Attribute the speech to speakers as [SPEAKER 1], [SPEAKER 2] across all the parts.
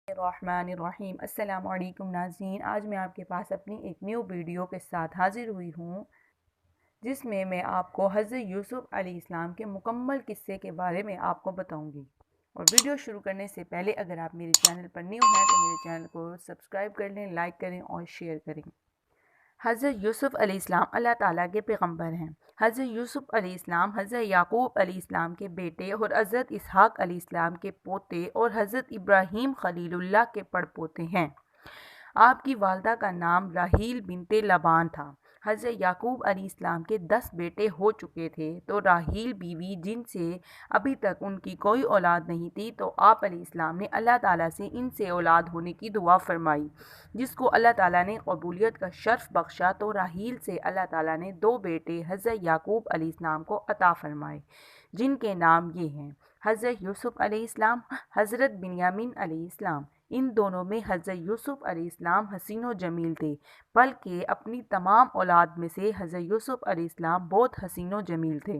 [SPEAKER 1] الرحمن الرحیم۔ السلام علیکم ناظرین، آج میں آپ کے پاس اپنی ایک نیو ویڈیو کے ساتھ حاضر ہوئی ہوں جس میں آپ کو حضرت یوسف علیہ السلام کے مکمل قصے کے بارے میں آپ کو بتاؤں گی۔ اور ویڈیو شروع کرنے سے پہلے اگر آپ میرے چینل پر نیو ہیں تو میرے چینل کو سبسکرائب کر لیں، لائک کریں اور شیئر کریں۔ حضرت یوسف علیہ السلام اللہ تعالیٰ کے پیغمبر ہیں۔ حضرت یوسف علیہ السلام حضرت یعقوب علیہ السلام کے بیٹے اور حضرت اسحاق علیہ السلام کے پوتے اور حضرت ابراہیم خلیل اللہ کے پڑپوتے ہیں۔ آپ کی والدہ کا نام راحیل بنت لبان تھا۔ حضرت یعقوب علیہ السلام کے 10 بیٹے ہو چکے تھے تو راحیل بیوی جن سے ابھی تک ان کی کوئی اولاد نہیں تھی، تو آپ علیہ السلام نے اللہ تعالیٰ سے ان سے اولاد ہونے کی دعا فرمائی، جس کو اللہ تعالیٰ نے قبولیت کا شرف بخشا، تو راحیل سے اللہ تعالیٰ نے 2 بیٹے حضرت یعقوب علیہ السلام کو عطا فرمائے، جن کے نام یہ ہیں: حضرت یوسف علیہ السلام، حضرت بنیامین علیہ السلام۔ ان دونوں میں حضرت یوسف علیہ السلام حسین و جمیل تھے، بلکہ اپنی تمام اولاد میں سے حضرت یوسف علیہ السلام بہت حسین و جمیل تھے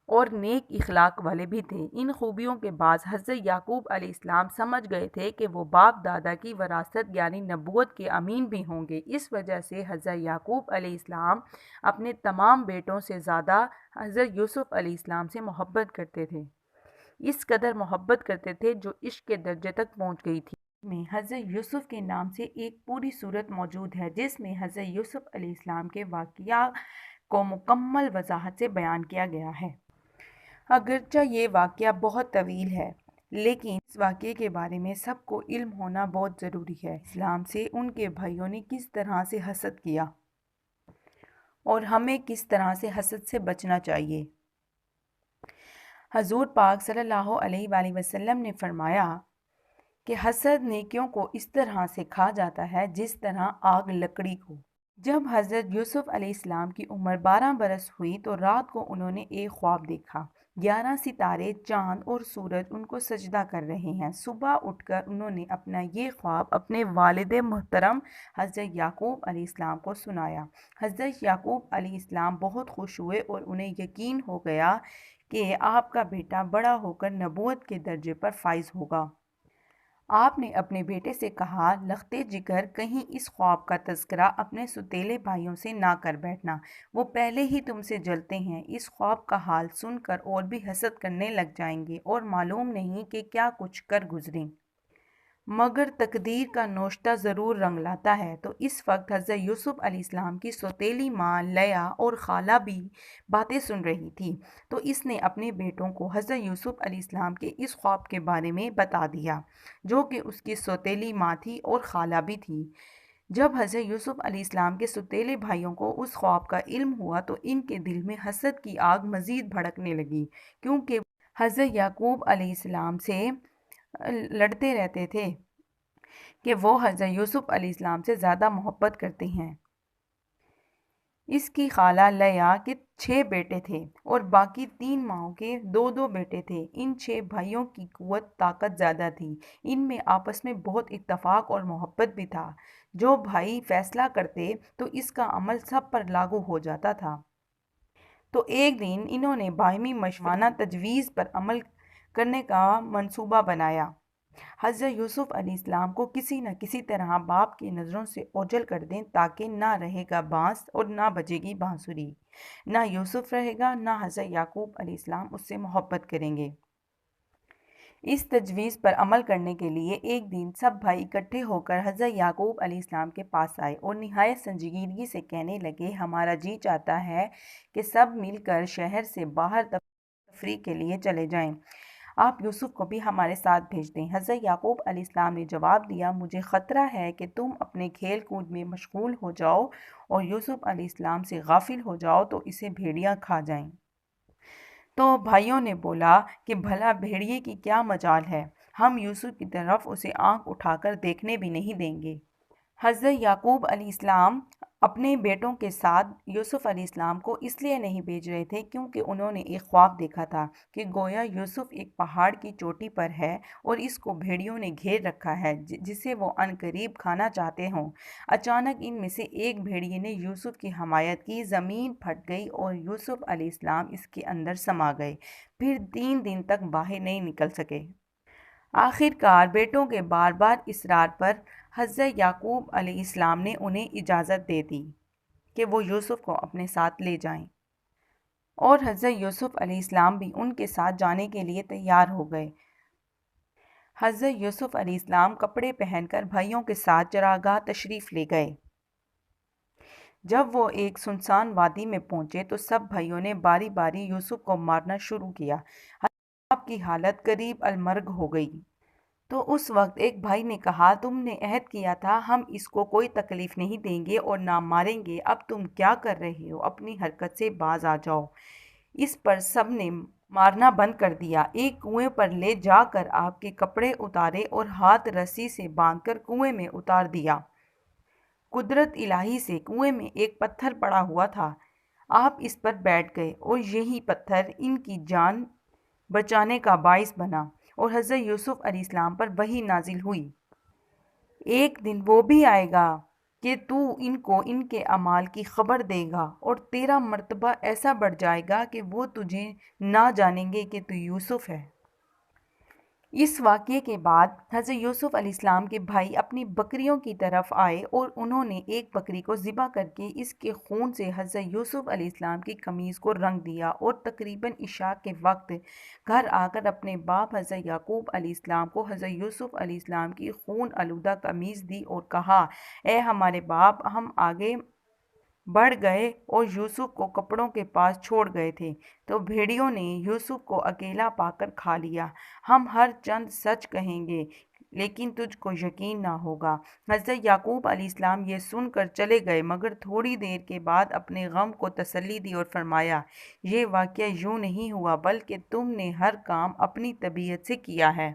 [SPEAKER 1] اور نیک اخلاق والے بھی تھے۔ ان خوبیوں کے بعد حضرت یعقوب علیہ السلام سمجھ گئے تھے کہ وہ باپ دادا کی وراثت یعنی نبوت کے امین بھی ہوں گے۔ اس وجہ سے حضرت یعقوب علیہ السلام اپنے تمام بیٹوں سے زیادہ حضرت یوسف علیہ السلام سے محبت کرتے تھے، اس قدر محبت کرتے تھے جو عشق کے درجے تک پہنچ گئی تھی۔ میں حضرت یوسف کے نام سے ایک پوری سورت موجود ہے جس میں حضرت یوسف علیہ السلام کے واقعہ کو مکمل وضاحت سے بیان کیا گیا ہے۔ اگرچہ یہ واقعہ بہت طویل ہے، لیکن اس واقعے کے بارے میں سب کو علم ہونا بہت ضروری ہے۔ اسلام سے ان کے بھائیوں نے کس طرح سے حسد کیا اور ہمیں کس طرح سے حسد سے بچنا چاہیے۔ حضور پاک صلی اللہ علیہ وآلہ وسلم نے فرمایا کہ حسد نیکیوں کو اس طرح سے کھا جاتا ہے جس طرح آگ لکڑی کو۔ جب حضرت یوسف علیہ السلام کی عمر 12 برس ہوئی تو رات کو انہوں نے ایک خواب دیکھا۔ 11 ستارے، چاند اور سورج ان کو سجدہ کر رہے ہیں۔ صبح اٹھ کر انہوں نے اپنا یہ خواب اپنے والد محترم حضرت یعقوب علیہ السلام کو سنایا۔ حضرت یعقوب علیہ السلام بہت خوش ہوئے اور انہیں یقین ہو گیا کہ آپ کا بیٹا بڑا ہو کر نبوت کے درجے پر فائز ہوگا۔ آپ نے اپنے بیٹے سے کہا، لختے جگر کہیں اس خواب کا تذکرہ اپنے سوتیلے بھائیوں سے نہ کر بیٹھنا، وہ پہلے ہی تم سے جلتے ہیں۔ اس خواب کا حال سن کر اور بھی حسد کرنے لگ جائیں گے اور معلوم نہیں کہ کیا کچھ کر گزریں، مگر تقدیر کا نوشتہ ضرور رنگ لاتا ہے۔ تو اس وقت حضرت یوسف علیہ السلام کی سوتیلی ماں لیا اور خالہ بھی باتیں سن رہی تھی، تو اس نے اپنے بیٹوں کو حضرت یوسف علیہ السلام کے اس خواب کے بارے میں بتا دیا، جو کہ اس کی سوتیلی ماں تھی اور خالہ بھی تھی۔ جب حضرت یوسف علیہ السلام کے سوتیلے بھائیوں کو اس خواب کا علم ہوا تو ان کے دل میں حسد کی آگ مزید بھڑکنے لگی، کیونکہ حضرت یعقوب علیہ السلام سے لڑتے رہتے تھے کہ وہ حضرت یوسف علیہ السلام سے زیادہ محبت کرتے ہیں۔ اس کی خالہ لیا کے 6 بیٹے تھے اور باقی 3 ماؤں کے 2 بیٹے تھے۔ ان 6 بھائیوں کی قوت طاقت زیادہ تھی، ان میں آپس میں بہت اتفاق اور محبت بھی تھا۔ جو بھائی فیصلہ کرتے تو اس کا عمل سب پر لاگو ہو جاتا تھا۔ تو ایک دن انہوں نے باہمی مشورانہ تجویز پر عمل کرنے کا منصوبہ بنایا۔ حضرت یوسف علیہ السلام کو کسی نہ کسی طرح باپ کی نظروں سے اوجھل کر دیں تاکہ نہ رہے گا بانس اور نہ بجے گی بانسری، نہ یوسف رہے گا، نہ حضرت یعقوب علیہ السلام اس سے محبت کریں گے۔ اس تجویز پر عمل کرنے کے لیے ایک دن سب بھائی اکٹھے ہو کر حضرت یعقوب علیہ السلام کے پاس آئے اور نہایت سنجیدگی سے کہنے لگے، ہمارا جی چاہتا ہے کہ سب مل کر شہر سے باہر تفریح کے لیے چلے جائیں، آپ یوسف کو بھی ہمارے ساتھ بھیج دیں۔ حضرت یعقوب علیہ السلام نے جواب دیا، مجھے خطرہ ہے کہ تم اپنے کھیل کود میں مشغول ہو جاؤ اور یوسف علیہ السلام سے غافل ہو جاؤ تو اسے بھیڑیاں کھا جائیں۔ تو بھائیوں نے بولا کہ بھلا بھیڑیے کی کیا مجال ہے، ہم یوسف کی طرف اسے آنکھ اٹھا کر دیکھنے بھی نہیں دیں گے۔ حضرت یعقوب علیہ السلام اپنے بیٹوں کے ساتھ یوسف علیہ السلام کو اس لیے نہیں بھیج رہے تھے کیونکہ انہوں نے ایک خواب دیکھا تھا کہ گویا یوسف ایک پہاڑ کی چوٹی پر ہے اور اس کو بھیڑیوں نے گھیر رکھا ہے جسے وہ عنقریب کھانا چاہتے ہوں۔ اچانک ان میں سے ایک بھیڑیے نے یوسف کی حمایت کی، زمین پھٹ گئی اور یوسف علیہ السلام اس کے اندر سما گئے، پھر 3 دن تک باہر نہیں نکل سکے۔ آخر کار بیٹوں کے بار بار اصرار پر حضرت یعقوب علیہ السلام نے انہیں اجازت دے دی کہ وہ یوسف کو اپنے ساتھ لے جائیں، اور حضرت یوسف علیہ السلام بھی ان کے ساتھ جانے کے لیے تیار ہو گئے۔ حضرت یوسف علیہ السلام کپڑے پہن کر بھائیوں کے ساتھ چراگاہ تشریف لے گئے۔ جب وہ ایک سنسان وادی میں پہنچے تو سب بھائیوں نے باری باری یوسف کو مارنا شروع کیا۔ آپ کی حالت قریب المرگ ہو گئی۔ تو اس وقت ایک بھائی نے کہا، تم نے عہد کیا تھا ہم اس کو کوئی تکلیف نہیں دیں گے اور نہ ماریں گے، اب تم کیا کر رہے ہو؟ اپنی حرکت سے باز آ جاؤ۔ اس پر سب نے مارنا بند کر دیا۔ ایک کنویں پر لے جا کر آپ کے کپڑے اتارے اور ہاتھ رسی سے باندھ کر کنویں میں اتار دیا۔ قدرت الہی سے کنویں میں ایک پتھر پڑا ہوا تھا۔ آپ اس پر بیٹھ گئے اور یہی پتھر ان کی جان بچانے کا باعث بنا، اور حضرت یوسف علیہ السلام پر وحی نازل ہوئی۔ ایک دن وہ بھی آئے گا کہ تو ان کو ان کے اعمال کی خبر دے گا، اور تیرا مرتبہ ایسا بڑھ جائے گا کہ وہ تجھے نہ جانیں گے کہ تو یوسف ہے۔ اس واقعے کے بعد حضرت یوسف علیہ السلام کے بھائی اپنی بکریوں کی طرف آئے اور انہوں نے ایک بکری کو ذبح کر کے اس کے خون سے حضرت یوسف علیہ السلام کی قمیض کو رنگ دیا، اور تقریباً عشاء کے وقت گھر آ کر اپنے باپ حضرت یعقوب علیہ السلام کو حضرت یوسف علیہ السلام کی خون آلودہ قمیض دی اور کہا، اے ہمارے باپ، ہم آگے بڑھ گئے اور یوسف کو کپڑوں کے پاس چھوڑ گئے تھے، تو بھیڑیوں نے یوسف کو اکیلا پا کر کھا لیا۔ ہم ہر چند سچ کہیں گے لیکن تجھ کو یقین نہ ہوگا۔ حضرت یعقوب علیہ السلام یہ سن کر چلے گئے، مگر تھوڑی دیر کے بعد اپنے غم کو تسلی دی اور فرمایا، یہ واقعہ یوں نہیں ہوا بلکہ تم نے ہر کام اپنی طبیعت سے کیا ہے۔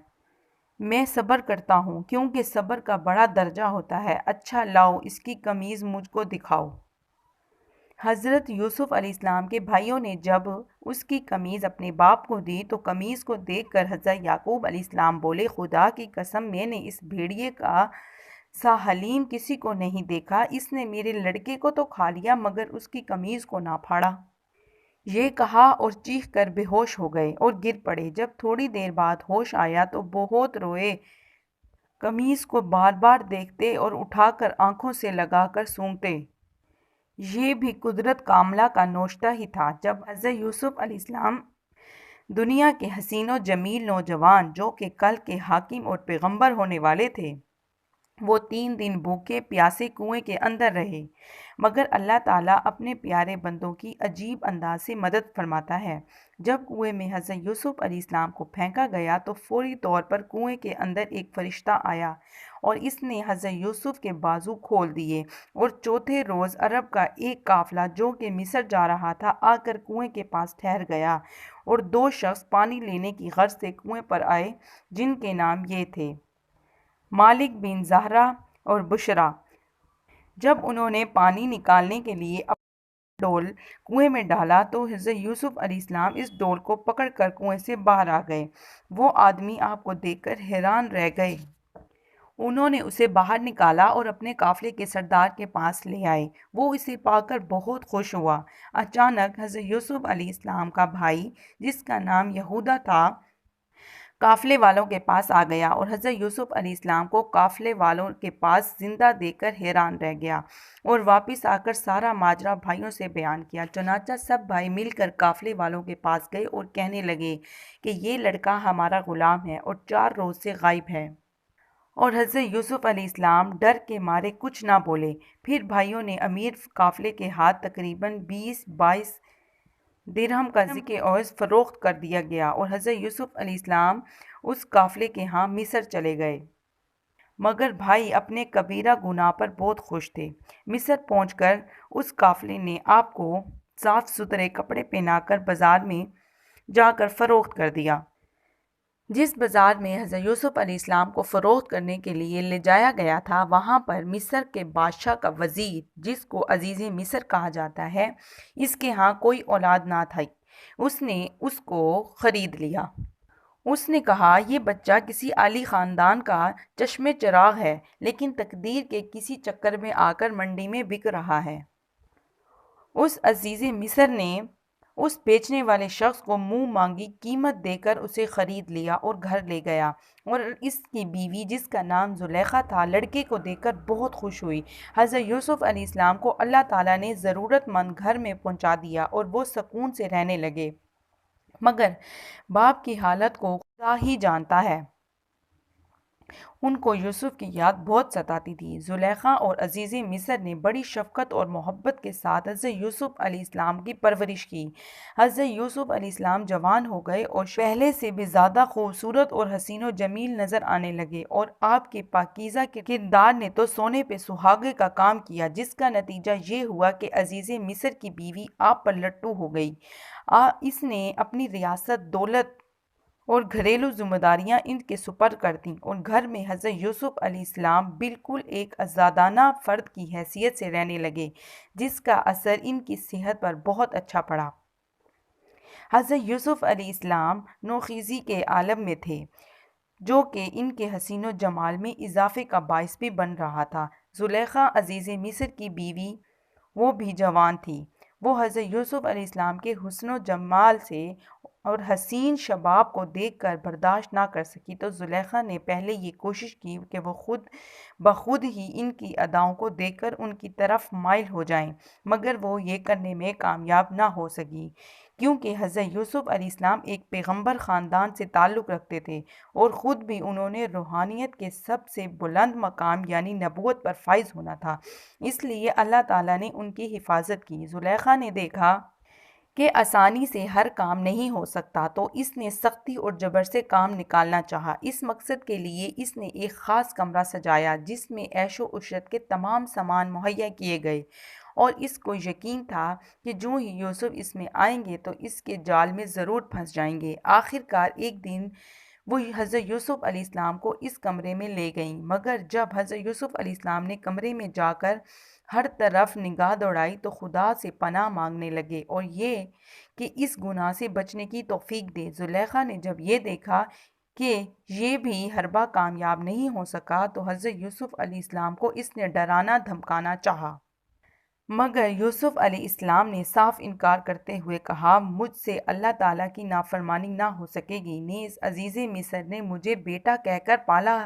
[SPEAKER 1] میں صبر کرتا ہوں کیونکہ صبر کا بڑا درجہ ہوتا ہے۔ اچھا لاؤ اس کی قمیض مجھ کو دکھاؤ۔ حضرت یوسف علیہ السلام کے بھائیوں نے جب اس کی قمیض اپنے باپ کو دی تو قمیض کو دیکھ کر حضرت یعقوب علیہ السلام بولے، خدا کی قسم، میں نے اس بھیڑیے کا سا حلیم کسی کو نہیں دیکھا۔ اس نے میرے لڑکے کو تو کھا لیا مگر اس کی قمیض کو نہ پھاڑا۔ یہ کہا اور چیخ کر بے ہوش ہو گئے اور گر پڑے۔ جب تھوڑی دیر بعد ہوش آیا تو بہت روئے، قمیض کو بار بار دیکھتے اور اٹھا کر آنکھوں سے لگا کر سونگتے۔ یہ بھی قدرت کاملہ کا نوشتہ ہی تھا۔ جب حضرت یوسف علیہ السلام دنیا کے حسین و جمیل نوجوان جو کہ کل کے حاکم اور پیغمبر ہونے والے تھے، وہ 3 دن بھوکے پیاسے کنویں کے اندر رہے، مگر اللہ تعالیٰ اپنے پیارے بندوں کی عجیب انداز سے مدد فرماتا ہے۔ جب کنویں میں حضرت یوسف علیہ السلام کو پھینکا گیا تو فوری طور پر کنویں کے اندر ایک فرشتہ آیا اور اس نے حضرت یوسف کے بازو کھول دیے، اور چوتھے روز عرب کا ایک قافلہ جو کہ مصر جا رہا تھا آ کر کنویں کے پاس ٹھہر گیا، اور 2 شخص پانی لینے کی غرض سے کنویں پر آئے جن کے نام یہ تھے، مالک بن زہرہ اور بشرا۔ جب انہوں نے پانی نکالنے کے لیے اپنا ڈول کنویں میں ڈالا تو حضرت یوسف علیہ السلام اس ڈول کو پکڑ کر کنویں سے باہر آ گئے۔ وہ آدمی آپ کو دیکھ کر حیران رہ گئے۔ انہوں نے اسے باہر نکالا اور اپنے قافلے کے سردار کے پاس لے آئے۔ وہ اسے پا کر بہت خوش ہوا۔ اچانک حضرت یوسف علیہ السلام کا بھائی جس کا نام یہودا تھا قافلے والوں کے پاس آ گیا، اور حضرت یوسف علیہ السلام کو قافلے والوں کے پاس زندہ دیکھ کر حیران رہ گیا، اور واپس آ کر سارا ماجرا بھائیوں سے بیان کیا۔ چنانچہ سب بھائی مل کر قافلے والوں کے پاس گئے اور کہنے لگے کہ یہ لڑکا ہمارا غلام ہے اور 4 روز سے غائب ہے۔ اور حضرت یوسف علیہ السلام ڈر کے مارے کچھ نہ بولے۔ پھر بھائیوں نے امیر قافلے کے ہاتھ تقریباً 20-22 درہم کا ذکر عوض فروخت کر دیا گیا، اور حضرت یوسف علیہ السلام اس قافلے کے ہاں مصر چلے گئے۔ مگر بھائی اپنے کبیرہ گناہ پر بہت خوش تھے۔ مصر پہنچ کر اس قافلے نے آپ کو صاف ستھرے کپڑے پہنا کر بازار میں جا کر فروخت کر دیا۔ جس بازار میں حضرت یوسف علیہ السلام کو فروخت کرنے کے لیے لے جایا گیا تھا، وہاں پر مصر کے بادشاہ کا وزیر جس کو عزیز مصر کہا جاتا ہے، اس کے ہاں کوئی اولاد نہ تھی۔ اس نے اس کو خرید لیا۔ اس نے کہا، یہ بچہ کسی عالی خاندان کا چشم چراغ ہے، لیکن تقدیر کے کسی چکر میں آ کر منڈی میں بک رہا ہے۔ اس عزیز مصر نے اس بیچنے والے شخص کو منہ مانگی قیمت دے کر اسے خرید لیا اور گھر لے گیا، اور اس کی بیوی جس کا نام زلیخا تھا لڑکے کو دیکھ کر بہت خوش ہوئی۔ حضرت یوسف علیہ السلام کو اللہ تعالیٰ نے ضرورت مند گھر میں پہنچا دیا اور وہ سکون سے رہنے لگے، مگر باپ کی حالت کو خدا ہی جانتا ہے، ان کو یوسف کی یاد بہت ستاتی تھی۔ زلیخا اور عزیز مصر نے بڑی شفقت اور محبت کے ساتھ حضرت یوسف علیہ السلام کی پرورش کی۔ حضرت یوسف علیہ السلام جوان ہو گئے اور پہلے سے بھی زیادہ خوبصورت اور حسین و جمیل نظر آنے لگے، اور آپ کے پاکیزہ کردار نے تو سونے پہ سہاگے کا کام کیا، جس کا نتیجہ یہ ہوا کہ عزیز مصر کی بیوی آپ پر لٹو ہو گئی۔ اس نے اپنی ریاست، دولت اور گھریلو ذمہ داریاں ان کے سپرد کر دیں، اور گھر میں حضرت یوسف علیہ السلام بالکل ایک آزادانہ فرد کی حیثیت سے رہنے لگے، جس کا اثر ان کی صحت پر بہت اچھا پڑا۔ حضرت یوسف علیہ السلام نوخیزی کے عالم میں تھے، جو کہ ان کے حسین و جمال میں اضافے کا باعث بھی بن رہا تھا۔ زلیخا عزیز مصر کی بیوی، وہ بھی جوان تھی۔ وہ حضرت یوسف علیہ السلام کے حسن و جمال سے اور حسین شباب کو دیکھ کر برداشت نہ کر سکی، تو زلیخا نے پہلے یہ کوشش کی کہ وہ خود بخود ہی ان کی اداؤں کو دیکھ کر ان کی طرف مائل ہو جائیں، مگر وہ یہ کرنے میں کامیاب نہ ہو سکی، کیونکہ حضرت یوسف علیہ السلام ایک پیغمبر خاندان سے تعلق رکھتے تھے، اور خود بھی انہوں نے روحانیت کے سب سے بلند مقام یعنی نبوت پر فائز ہونا تھا، اس لیے اللہ تعالیٰ نے ان کی حفاظت کی۔ زلیخا نے دیکھا کہ آسانی سے ہر کام نہیں ہو سکتا، تو اس نے سختی اور جبر سے کام نکالنا چاہا۔ اس مقصد کے لیے اس نے ایک خاص کمرہ سجایا، جس میں عیش و عشرت کے تمام سامان مہیا کیے گئے، اور اس کو یقین تھا کہ جو ہی یوسف اس میں آئیں گے تو اس کے جال میں ضرور پھنس جائیں گے۔ آخر کار ایک دن وہ حضرت یوسف علیہ السلام کو اس کمرے میں لے گئیں، مگر جب حضرت یوسف علیہ السلام نے کمرے میں جا کر ہر طرف نگاہ دوڑائی تو خدا سے پناہ مانگنے لگے، اور یہ کہ اس گناہ سے بچنے کی توفیق دے۔ زلیخا نے جب یہ دیکھا کہ یہ بھی حربہ کامیاب نہیں ہو سکا، تو حضرت یوسف علیہ السلام کو اس نے ڈرانا دھمکانا چاہا، مگر یوسف علیہ السلام نے صاف انکار کرتے ہوئے کہا، مجھ سے اللہ تعالیٰ کی نافرمانی نہ ہو سکے گی، نیز عزیز مصر نے مجھے بیٹا کہہ کر پالا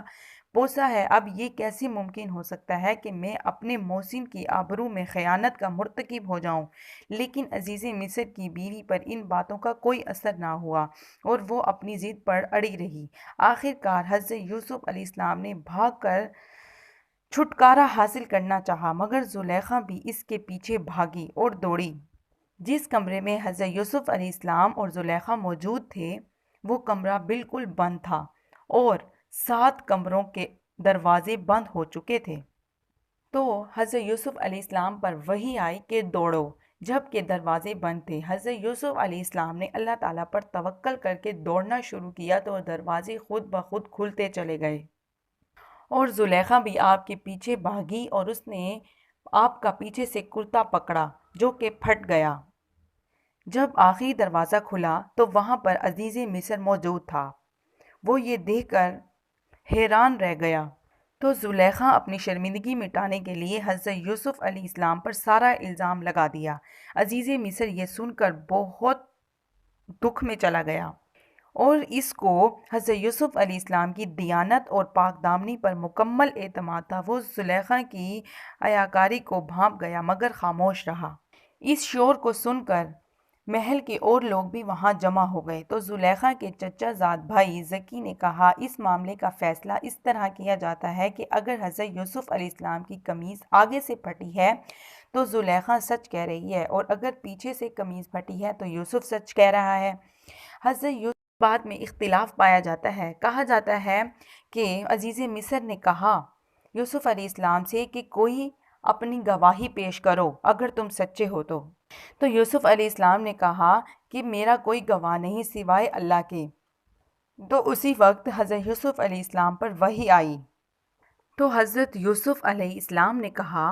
[SPEAKER 1] پوسا ہے، اب یہ کیسے ممکن ہو سکتا ہے کہ میں اپنے محسن کی آبرو میں خیانت کا مرتکب ہو جاؤں؟ لیکن عزیز مصر کی بیوی پر ان باتوں کا کوئی اثر نہ ہوا، اور وہ اپنی ضد پر اڑی رہی۔ آخر کار حضرت یوسف علیہ السلام نے بھاگ کر چھٹکارا حاصل کرنا چاہا، مگر زلیخا بھی اس کے پیچھے بھاگی اور دوڑی۔ جس کمرے میں حضرت یوسف علیہ السلام اور زلیخا موجود تھے، وہ کمرہ بالکل بند تھا، اور 7 کمروں کے دروازے بند ہو چکے تھے۔ تو حضرت یوسف علیہ السلام پر وحی آئی کہ دوڑو، جب کہ دروازے بند تھے۔ حضرت یوسف علیہ السلام نے اللہ تعالیٰ پر توکل کر کے دوڑنا شروع کیا، تو دروازے خود بخود کھلتے چلے گئے، اور زلیخا بھی آپ کے پیچھے بھاگی، اور اس نے آپ کا پیچھے سے کرتا پکڑا، جو کہ پھٹ گیا۔ جب آخری دروازہ کھلا تو وہاں پر عزیز مصر موجود تھا۔ وہ یہ دیکھ کر حیران رہ گیا، تو زلیخا اپنی شرمندگی مٹانے کے لیے حضرت یوسف علیہ السلام پر سارا الزام لگا دیا۔ عزیز مصر یہ سن کر بہت دکھ میں چلا گیا، اور اس کو حضرت یوسف علیہ السلام کی دیانت اور پاک دامنی پر مکمل اعتماد تھا۔ وہ زلیخا کی عیاکاری کو بھانپ گیا، مگر خاموش رہا۔ اس شور کو سن کر محل کے اور لوگ بھی وہاں جمع ہو گئے، تو زلیخا کے چچا زاد بھائی زکی نے کہا، اس معاملے کا فیصلہ اس طرح کیا جاتا ہے کہ اگر حضرت یوسف علیہ السلام کی قمیض آگے سے پھٹی ہے تو زلیخا سچ کہہ رہی ہے، اور اگر پیچھے سے قمیض پھٹی ہے تو یوسف سچ کہہ رہا ہے۔ حضرت یوسف بات میں اختلاف پایا جاتا ہے۔ کہا جاتا ہے کہ عزیز مصر نے کہا یوسف علیہ السلام سے کہ کوئی اپنی گواہی پیش کرو اگر تم سچے ہو تو یوسف علیہ السلام نے کہا کہ میرا کوئی گواہ نہیں سوائے اللہ کے۔ تو اسی وقت حضرت یوسف علیہ السلام پر وحی آئی، تو حضرت یوسف علیہ السلام نے کہا،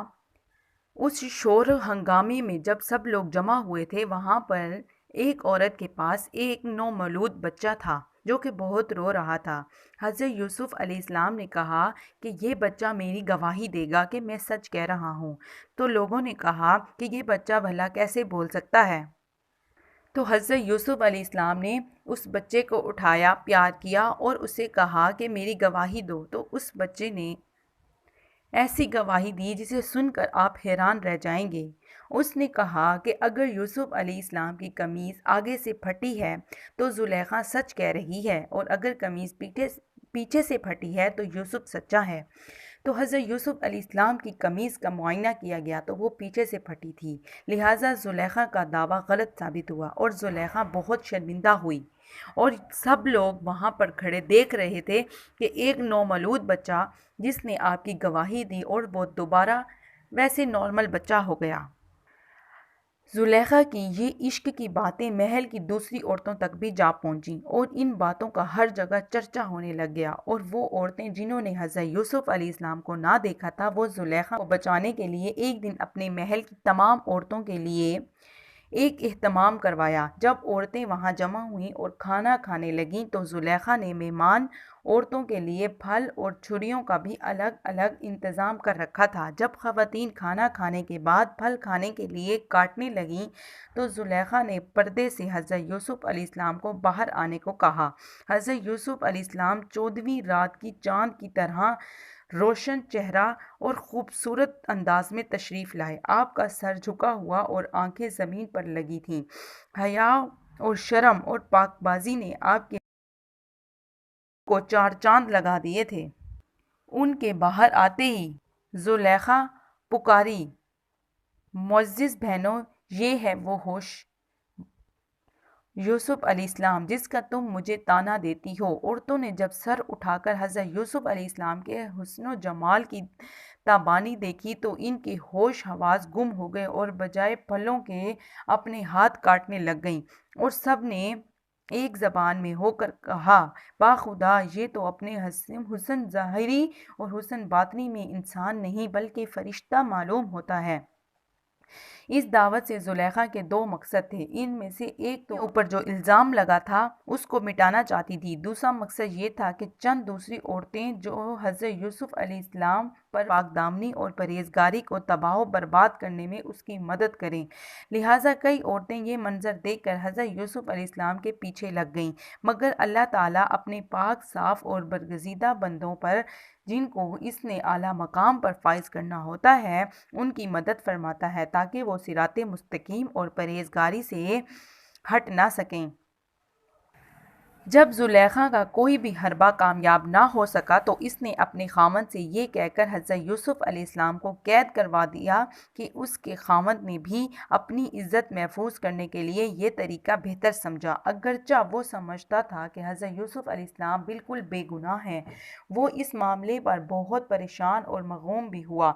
[SPEAKER 1] اس شور ہنگامے میں جب سب لوگ جمع ہوئے تھے، وہاں پر ایک عورت کے پاس ایک نومولود بچہ تھا جو کہ بہت رو رہا تھا۔ حضرت یوسف علیہ السلام نے کہا کہ یہ بچہ میری گواہی دے گا کہ میں سچ کہہ رہا ہوں۔ تو لوگوں نے کہا کہ یہ بچہ بھلا کیسے بول سکتا ہے؟ تو حضرت یوسف علیہ السلام نے اس بچے کو اٹھایا، پیار کیا اور اسے کہا کہ میری گواہی دو۔ تو اس بچے نے ایسی گواہی دی جسے سن کر آپ حیران رہ جائیں گے۔ اس نے کہا کہ اگر یوسف علیہ السلام کی قمیض آگے سے پھٹی ہے تو زلیخا سچ کہہ رہی ہے، اور اگر قمیض پیچھے سے پھٹی ہے تو یوسف سچا ہے۔ تو حضرت یوسف علیہ السلام کی قمیض کا معائنہ کیا گیا تو وہ پیچھے سے پھٹی تھی، لہٰذا زلیخا کا دعویٰ غلط ثابت ہوا اور زلیخا بہت شرمندہ ہوئی، اور سب لوگ وہاں پر کھڑے دیکھ رہے تھے کہ ایک نومولود بچہ جس نے آپ کی گواہی دی اور وہ دوبارہ ویسے نارمل بچہ ہو گیا۔ زلیخا کی یہ عشق کی باتیں محل کی دوسری عورتوں تک بھی جا پہنچیں، اور ان باتوں کا ہر جگہ چرچا ہونے لگ گیا، اور وہ عورتیں جنہوں نے حضرت یوسف علیہ السلام کو نہ دیکھا تھا، وہ زلیخا کو بچانے کے لیے ایک دن اپنے محل کی تمام عورتوں کے لیے ایک اہتمام کروایا۔ جب عورتیں وہاں جمع ہوئیں اور کھانا کھانے لگیں تو زلیخا نے مہمان عورتوں کے لیے پھل اور چھریوں کا بھی الگ الگ انتظام کر رکھا تھا۔ جب خواتین کھانا کھانے کے بعد پھل کھانے کے لیے کاٹنے لگیں تو زلیخا نے پردے سے حضرت یوسف علیہ السلام کو باہر آنے کو کہا۔ حضرت یوسف علیہ السلام 14ویں رات کی چاند کی طرح روشن چہرہ اور خوبصورت انداز میں تشریف لائے۔ آپ کا سر جھکا ہوا اور آنکھیں زمین پر لگی تھیں۔ حیا اور شرم اور پاک بازی نے آپ کے کو چار چاند لگا دیے تھے۔ ان کے باہر آتے ہی زلیخا پکاری، معزز بہنوں، یہ ہے وہ ہوش یوسف علیہ السلام جس کا تم مجھے طعنہ دیتی ہو۔ عورتوں نے جب سر اٹھا کر حضرت یوسف علیہ السلام کے حسن و جمال کی تابانی دیکھی تو ان کے ہوش حواس گم ہو گئے اور بجائے پھلوں کے اپنے ہاتھ کاٹنے لگ گئیں، اور سب نے ایک زبان میں ہو کر کہا، باخدا یہ تو اپنے حسن ظاہری اور حسن باطنی میں انسان نہیں بلکہ فرشتہ معلوم ہوتا ہے۔ اس دعوت سے زلیخا کے دو مقصد تھے، ان میں سے ایک تو اوپر جو الزام لگا تھا اس کو مٹانا چاہتی تھی، دوسرا مقصد یہ تھا کہ چند دوسری عورتیں جو حضرت یوسف علیہ السلام پر پاک دامنی اور پرہیزگاری کو تباہ و برباد کرنے میں اس کی مدد کریں۔ لہٰذا کئی عورتیں یہ منظر دیکھ کر حضرت یوسف علیہ السلام کے پیچھے لگ گئیں، مگر اللہ تعالیٰ اپنے پاک صاف اور برگزیدہ بندوں پر جن کو اس نے اعلیٰ مقام پر فائز کرنا ہوتا ہے ان کی مدد فرماتا ہے تاکہ وہ صراط مستقیم اور پرہیزگاری سے ہٹ نہ سکیں۔ جب زلیخا کا کوئی بھی حربہ کامیاب نہ ہو سکا تو اس نے اپنے خاوند سے یہ کہہ کر حضرت یوسف علیہ السلام کو قید کروا دیا کہ اس کے خاوند نے بھی اپنی عزت محفوظ کرنے کے لیے یہ طریقہ بہتر سمجھا، اگرچہ وہ سمجھتا تھا کہ حضرت یوسف علیہ السلام بالکل بے گناہ ہیں۔ وہ اس معاملے پر بہت پریشان اور مغموم بھی ہوا۔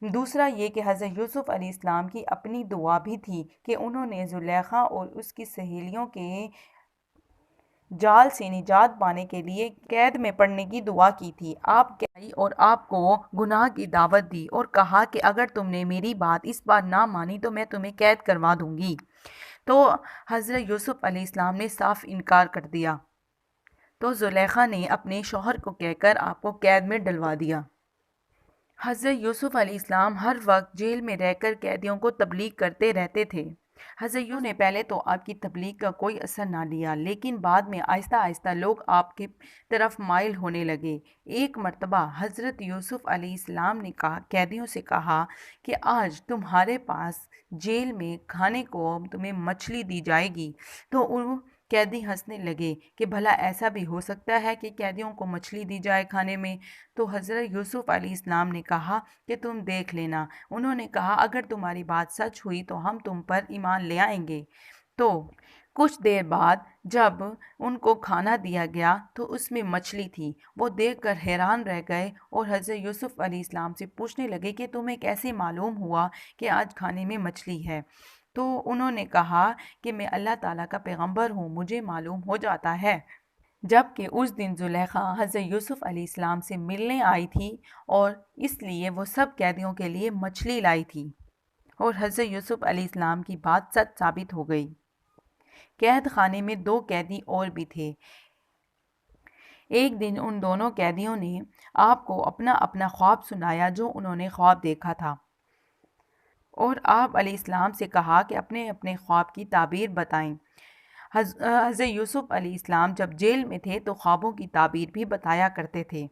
[SPEAKER 1] دوسرا یہ کہ حضرت یوسف علیہ السلام کی اپنی دعا بھی تھی کہ انہوں نے زلیخا اور اس کی سہیلیوں کے جال سے نجات پانے کے لیے قید میں پڑنے کی دعا کی تھی۔ آپ آئی اور آپ کو گناہ کی دعوت دی اور کہا کہ اگر تم نے میری بات اس بار نہ مانی تو میں تمہیں قید کروا دوں گی۔ تو حضرت یوسف علیہ السلام نے صاف انکار کر دیا، تو زلیخا نے اپنے شوہر کو کہہ کر آپ کو قید میں ڈلوا دیا۔ حضرت یوسف علیہ السلام ہر وقت جیل میں رہ کر قیدیوں کو تبلیغ کرتے رہتے تھے۔ حضرت یوسف نے پہلے تو آپ کی تبلیغ کا کوئی اثر نہ لیا، لیکن بعد میں آہستہ آہستہ لوگ آپ کی طرف مائل ہونے لگے۔ ایک مرتبہ حضرت یوسف علیہ السلام نے قیدیوں سے کہا کہ آج تمہارے پاس جیل میں کھانے کو تمہیں مچھلی دی جائے گی، تو قیدی ہنسنے لگے کہ بھلا ایسا بھی ہو سکتا ہے کہ قیدیوں کو مچھلی دی جائے کھانے میں؟ تو حضرت یوسف علیہ السلام نے کہا کہ تم دیکھ لینا۔ انہوں نے کہا اگر تمہاری بات سچ ہوئی تو ہم تم پر ایمان لے آئیں گے۔ تو کچھ دیر بعد جب ان کو کھانا دیا گیا تو اس میں مچھلی تھی۔ وہ دیکھ کر حیران رہ گئے اور حضرت یوسف علیہ السلام سے پوچھنے لگے کہ تمہیں کیسے معلوم ہوا کہ آج کھانے میں مچھلی ہے؟ تو انہوں نے کہا کہ میں اللہ تعالیٰ کا پیغمبر ہوں، مجھے معلوم ہو جاتا ہے۔ جبکہ اس دن زلیخا حضرت یوسف علیہ السلام سے ملنے آئی تھی اور اس لیے وہ سب قیدیوں کے لیے مچھلی لائی تھی، اور حضرت یوسف علیہ السلام کی بات سچ ثابت ہو گئی۔ قید خانے میں دو قیدی اور بھی تھے۔ ایک دن ان دونوں قیدیوں نے آپ کو اپنا اپنا خواب سنایا جو انہوں نے خواب دیکھا تھا، اور آپ علیہ السلام سے کہا کہ اپنے اپنے خواب کی تعبیر بتائیں۔ حضرت یوسف علیہ السلام جب جیل میں تھے تو خوابوں کی تعبیر بھی بتایا کرتے تھے۔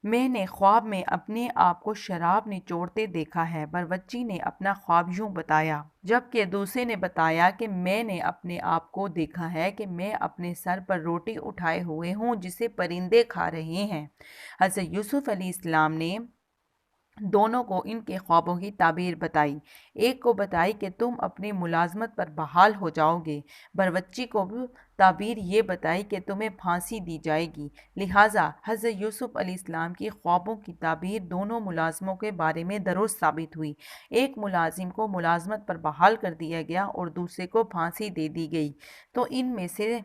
[SPEAKER 1] میں نے خواب میں اپنے آپ کو شراب نچوڑتے دیکھا ہے، باورچی نے اپنا خواب یوں بتایا، جبکہ دوسرے نے بتایا کہ میں نے اپنے آپ کو دیکھا ہے کہ میں اپنے سر پر روٹی اٹھائے ہوئے ہوں جسے پرندے کھا رہے ہیں۔ حضرت یوسف علیہ السلام نے دونوں کو ان کے خوابوں کی تعبیر بتائی۔ ایک کو بتائی کہ تم اپنی ملازمت پر بحال ہو جاؤ گے، باورچی کو تعبیر یہ بتائی کہ تمہیں پھانسی دی جائے گی۔ لہٰذا حضرت یوسف علیہ السلام کی خوابوں کی تعبیر دونوں ملازموں کے بارے میں درست ثابت ہوئی۔ ایک ملازم کو ملازمت پر بحال کر دیا گیا اور دوسرے کو پھانسی دے دی گئی۔ تو ان میں سے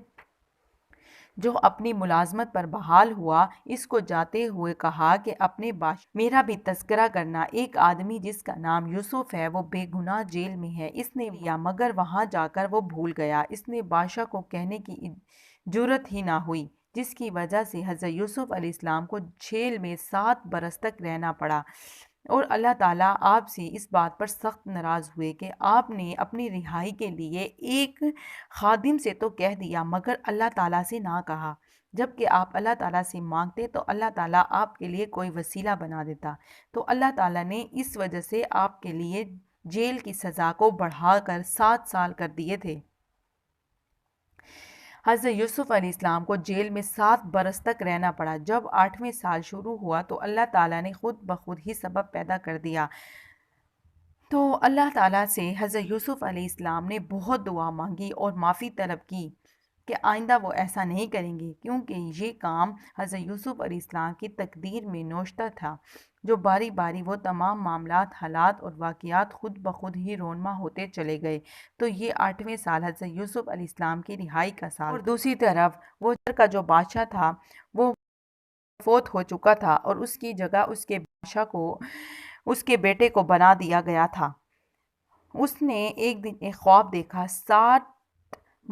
[SPEAKER 1] جو اپنی ملازمت پر بحال ہوا، اس کو جاتے ہوئے کہا کہ اپنے بادشاہ میرا بھی تذکرہ کرنا۔ ایک آدمی جس کا نام یوسف ہے، وہ بے گناہ جیل میں ہے۔ اس نے لیا مگر وہاں جا کر وہ بھول گیا۔ اس نے بادشاہ کو کہنے کی جرأت ہی نہ ہوئی، جس کی وجہ سے حضرت یوسف علیہ السلام کو جیل میں 7 برس تک رہنا پڑا، اور اللہ تعالیٰ آپ سے اس بات پر سخت ناراض ہوئے کہ آپ نے اپنی رہائی کے لیے ایک خادم سے تو کہہ دیا مگر اللہ تعالیٰ سے نہ کہا۔ جبکہ آپ اللہ تعالیٰ سے مانگتے تو اللہ تعالیٰ آپ کے لیے کوئی وسیلہ بنا دیتا۔ تو اللہ تعالیٰ نے اس وجہ سے آپ کے لیے جیل کی سزا کو بڑھا کر 7 سال کر دیے تھے۔ حضرت یوسف علیہ السلام کو جیل میں 7 برس تک رہنا پڑا۔ جب 8ویں سال شروع ہوا تو اللہ تعالیٰ نے خود بخود ہی سبب پیدا کر دیا۔ تو اللہ تعالیٰ سے حضرت یوسف علیہ السلام نے بہت دعا مانگی اور معافی طلب کی کہ آئندہ وہ ایسا نہیں کریں گے، کیونکہ یہ کام حضرت یوسف علیہ السلام کی تقدیر میں نوشتہ تھا۔ جو باری باری وہ تمام معاملات، حالات اور واقعات خود بخود ہی رونما ہوتے چلے گئے۔ تو یہ 8ویں سال حضرت یوسف علیہ السلام کی رہائی کا سال، اور دوسری طرف وہ مصر کا جو بادشاہ تھا وہ فوت ہو چکا تھا اور اس کی جگہ اس کے بادشاہ کو اس کے بیٹے کو بنا دیا گیا تھا۔ اس نے ایک دن ایک خواب دیکھا، 7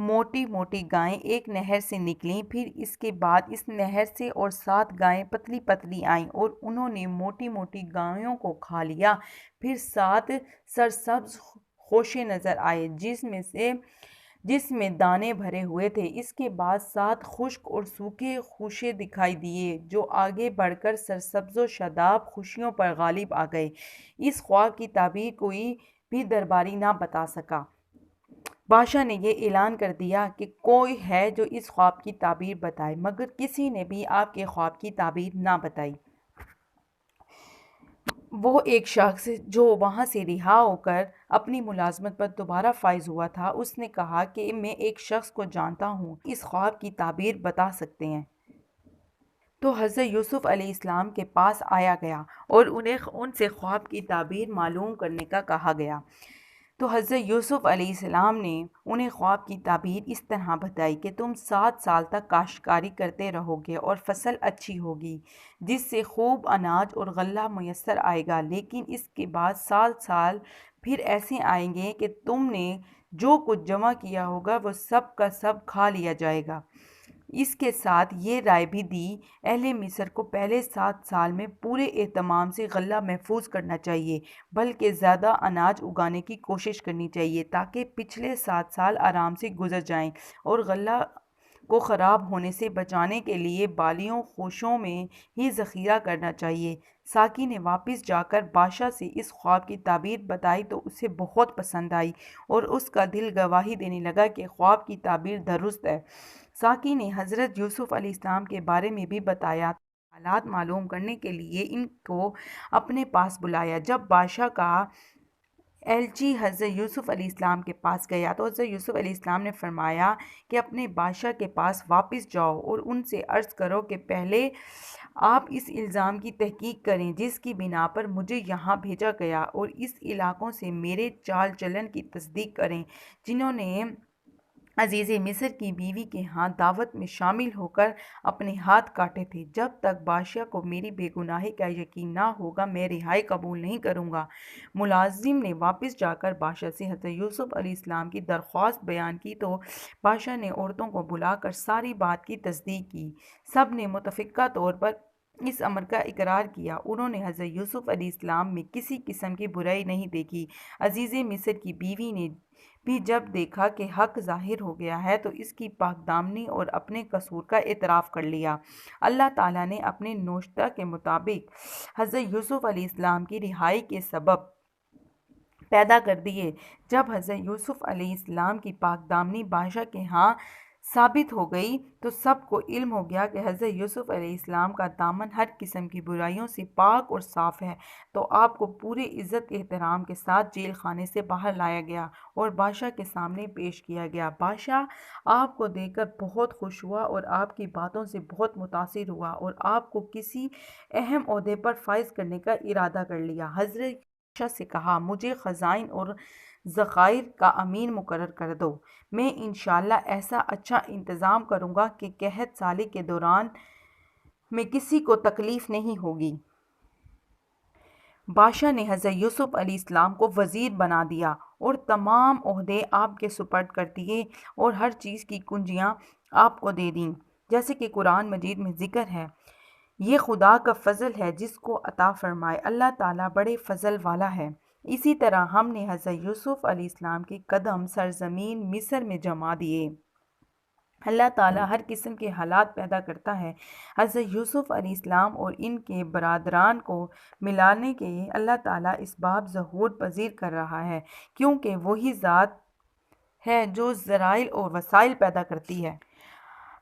[SPEAKER 1] موٹی موٹی گائیں ایک نہر سے نکلیں، پھر اس کے بعد اس نہر سے اور 7 گائیں پتلی پتلی آئیں اور انہوں نے موٹی موٹی گایوں کو کھا لیا۔ پھر 7 سرسبز خوشے نظر آئے جس میں دانے بھرے ہوئے تھے۔ اس کے بعد 7 خشک اور سوکھے خوشے دکھائی دیے جو آگے بڑھ کر سرسبز و شاداب خوشیوں پر غالب آ گئے۔ اس خواب کی تعبیر کوئی بھی درباری نہ بتا سکا۔ بادشاہ نے یہ اعلان کر دیا کہ کوئی ہے جو اس خواب کی تعبیر بتائے، مگر کسی نے بھی آپ کے خواب کی تعبیر نہ بتائی۔ وہ ایک شخص جو وہاں سے رہا ہو کر اپنی ملازمت پر دوبارہ فائز ہوا تھا، اس نے کہا کہ میں ایک شخص کو جانتا ہوں اس خواب کی تعبیر بتا سکتے ہیں۔ تو حضرت یوسف علیہ السلام کے پاس آیا گیا اور ان سے خواب کی تعبیر معلوم کرنے کا کہا گیا۔ تو حضرت یوسف علیہ السلام نے انہیں خواب کی تعبیر اس طرح بتائی کہ تم 7 سال تک کاشتکاری کرتے رہو گے اور فصل اچھی ہوگی، جس سے خوب اناج اور غلہ میسر آئے گا، لیکن اس کے بعد 7 سال پھر ایسے آئیں گے کہ تم نے جو کچھ جمع کیا ہوگا وہ سب کا سب کھا لیا جائے گا۔ اس کے ساتھ یہ رائے بھی دی اہل مصر کو پہلے 7 سال میں پورے اہتمام سے غلہ محفوظ کرنا چاہیے، بلکہ زیادہ اناج اگانے کی کوشش کرنی چاہیے تاکہ پچھلے 7 سال آرام سے گزر جائیں، اور غلہ کو خراب ہونے سے بچانے کے لیے بالیوں خوشوں میں ہی ذخیرہ کرنا چاہیے۔ ساقی نے واپس جا کر بادشاہ سے اس خواب کی تعبیر بتائی تو اسے بہت پسند آئی اور اس کا دل گواہی دینے لگا کہ خواب کی تعبیر درست ہے۔ ساقی نے حضرت یوسف علیہ السلام کے بارے میں بھی بتایا، حالات معلوم کرنے کے لیے ان کو اپنے پاس بلایا۔ جب بادشاہ کا ایلچی حضرت یوسف علیہ السلام کے پاس گیا تو حضرت یوسف علیہ السلام نے فرمایا کہ اپنے بادشاہ کے پاس واپس جاؤ اور ان سے عرض کرو کہ پہلے آپ اس الزام کی تحقیق کریں جس کی بنا پر مجھے یہاں بھیجا گیا، اور اس علاقوں سے میرے چال چلن کی تصدیق کریں، جنہوں نے عزیز مصر کی بیوی کے ہاں دعوت میں شامل ہو کر اپنے ہاتھ کاٹے تھے۔ جب تک بادشاہ کو میری بے گناہی کا یقین نہ ہوگا میں رہائی قبول نہیں کروں گا۔ ملازم نے واپس جا کر بادشاہ سے حضرت یوسف علیہ السلام کی درخواست بیان کی تو بادشاہ نے عورتوں کو بلا کر ساری بات کی تصدیق کی۔ سب نے متفقہ طور پر اس امر کا اقرار کیا۔ انہوں نے حضرت یوسف علیہ السلام میں کسی قسم کی برائی نہیں دیکھی۔ عزیز مصر کی بیوی نے بھی جب دیکھا کہ حق ظاہر ہو گیا ہے تو اس کی پاک دامنی اور اپنے قصور کا اعتراف کر لیا۔ اللہ تعالیٰ نے اپنے نوشتہ کے مطابق حضرت یوسف علیہ السلام کی رہائی کے سبب پیدا کر دیے۔ جب حضرت یوسف علیہ السلام کی پاک دامنی بادشاہ کے ہاں ثابت ہو گئی تو سب کو علم ہو گیا کہ حضرت یوسف علیہ السلام کا دامن ہر قسم کی برائیوں سے پاک اور صاف ہے، تو آپ کو پورے عزت احترام کے ساتھ جیل خانے سے باہر لایا گیا اور بادشاہ کے سامنے پیش کیا گیا۔ بادشاہ آپ کو دیکھ کر بہت خوش ہوا اور آپ کی باتوں سے بہت متاثر ہوا اور آپ کو کسی اہم عہدے پر فائز کرنے کا ارادہ کر لیا۔ حضرت بادشاہ سے کہا، مجھے خزائن اور ذخائر کا امین مقرر کر دو، میں انشاءاللہ ایسا اچھا انتظام کروں گا کہ قحط سالی کے دوران میں کسی کو تکلیف نہیں ہوگی۔ بادشاہ نے حضرت یوسف علیہ السلام کو وزیر بنا دیا اور تمام عہدے آپ کے سپرد کر دیے اور ہر چیز کی کنجیاں آپ کو دے دیں، جیسے کہ قرآن مجید میں ذکر ہے، یہ خدا کا فضل ہے جس کو عطا فرمائے، اللہ تعالیٰ بڑے فضل والا ہے۔ اسی طرح ہم نے حضرت یوسف علیہ السلام کے قدم سرزمین مصر میں جما دیے۔ اللہ تعالیٰ ہر قسم کے حالات پیدا کرتا ہے۔ حضرت یوسف علیہ السلام اور ان کے برادران کو ملانے کے اللہ تعالیٰ اسباب ظہور پذیر کر رہا ہے، کیونکہ وہی ذات ہے جو ذرائع اور وسائل پیدا کرتی ہے۔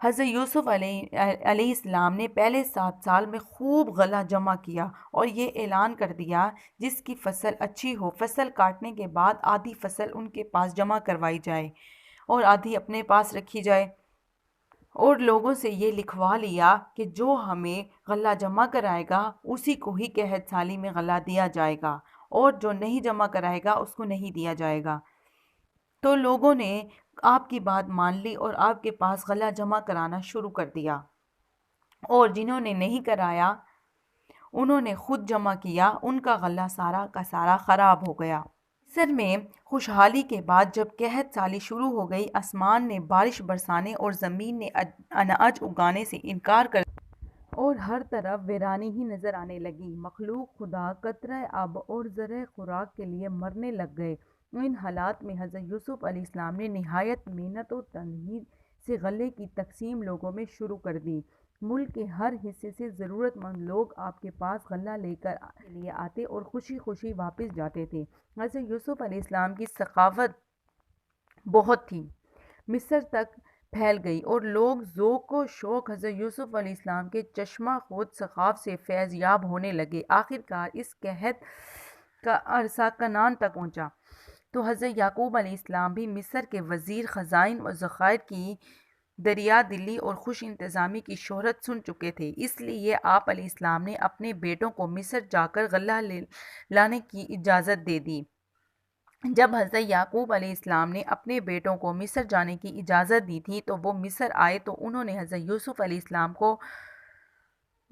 [SPEAKER 1] حضرت یوسف علیہ السلام نے پہلے 7 سال میں خوب غلہ جمع کیا اور یہ اعلان کر دیا، جس کی فصل اچھی ہو فصل کاٹنے کے بعد آدھی فصل ان کے پاس جمع کروائی جائے اور آدھی اپنے پاس رکھی جائے، اور لوگوں سے یہ لکھوا لیا کہ جو ہمیں غلہ جمع کرائے گا اسی کو ہی قحط سالی میں غلہ دیا جائے گا، اور جو نہیں جمع کرائے گا اس کو نہیں دیا جائے گا۔ تو لوگوں نے آپ کی بات مان لی اور آپ کے پاس غلہ جمع کرانا شروع کر دیا، اور جنہوں نے نہیں کرایا انہوں نے خود جمع کیا، ان کا غلہ سارا کا سارا خراب ہو گیا۔ مصر میں خوشحالی کے بعد جب قحط سالی شروع ہو گئی، آسمان نے بارش برسانے اور زمین نے اناج اگانے سے انکار کر دیا اور ہر طرف ویرانی ہی نظر آنے لگی۔ مخلوق خدا قطرہ آب اور ذرہ خوراک کے لیے مرنے لگ گئے۔ ان حالات میں حضرت یوسف علیہ السلام نے نہایت محنت و تمہید سے غلے کی تقسیم لوگوں میں شروع کر دی۔ ملک کے ہر حصے سے ضرورت مند لوگ آپ کے پاس غلہ لے کر لیے آتے اور خوشی خوشی واپس جاتے تھے۔ حضرت یوسف علیہ السلام کی سخاوت بہت تھی، مصر تک پھیل گئی اور لوگ ذوق و شوق حضرت یوسف علیہ السلام کے چشمہ خود سخاوت سے فیض یاب ہونے لگے۔ آخر کار اس قحط کا عرصہ کنعان تک پہنچا تو حضرت یعقوب علیہ السلام بھی مصر کے وزیر خزائن و ذخائر کی دریا دلی اور خوش انتظامی کی شہرت سن چکے تھے، اس لیے آپ علیہ السلام نے اپنے بیٹوں کو مصر جا کر غلہ لانے کی اجازت دے دی۔ جب حضرت یعقوب علیہ السلام نے اپنے بیٹوں کو مصر جانے کی اجازت دی تھی تو وہ مصر آئے تو انہوں نے حضرت یوسف علیہ السلام کو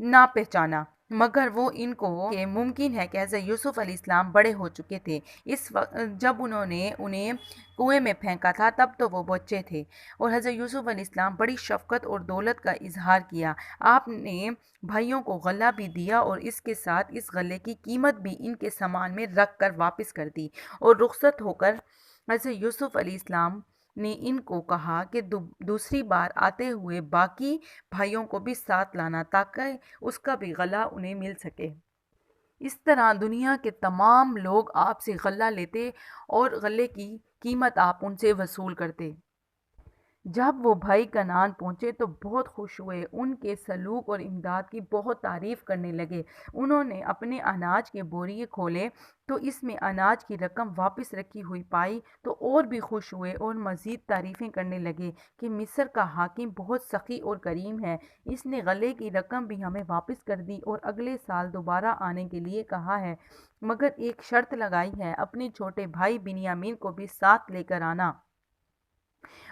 [SPEAKER 1] نہ پہچانا، مگر وہ ان کو کہ ممکن ہے کہ حضرت یوسف علیہ السلام بڑے ہو چکے تھے۔ اس وقت جب انہوں نے انہیں کنویں میں پھینکا تھا تب تو وہ بچے تھے، اور حضرت یوسف علیہ السلام بڑی شفقت اور دولت کا اظہار کیا۔ آپ نے بھائیوں کو غلہ بھی دیا اور اس کے ساتھ اس غلے کی قیمت بھی ان کے سامان میں رکھ کر واپس کر دی، اور رخصت ہو کر حضرت یوسف علیہ السلام نے ان کو کہا کہ دوسری بار آتے ہوئے باقی بھائیوں کو بھی ساتھ لانا تاکہ اس کا بھی غلہ انہیں مل سکے۔ اس طرح دنیا کے تمام لوگ آپ سے غلہ لیتے اور غلے کی قیمت آپ ان سے وصول کرتے۔ جب وہ بھائی کنعان پہنچے تو بہت خوش ہوئے، ان کے سلوک اور امداد کی بہت تعریف کرنے لگے۔ انہوں نے اپنے اناج کے بوریے کھولے تو اس میں اناج کی رقم واپس رکھی ہوئی پائی تو اور بھی خوش ہوئے اور مزید تعریفیں کرنے لگے کہ مصر کا حاکم بہت سخی اور کریم ہے، اس نے غلے کی رقم بھی ہمیں واپس کر دی اور اگلے سال دوبارہ آنے کے لیے کہا ہے، مگر ایک شرط لگائی ہے، اپنے چھوٹے بھائی بنیامین کو بھی ساتھ لے کر آنا،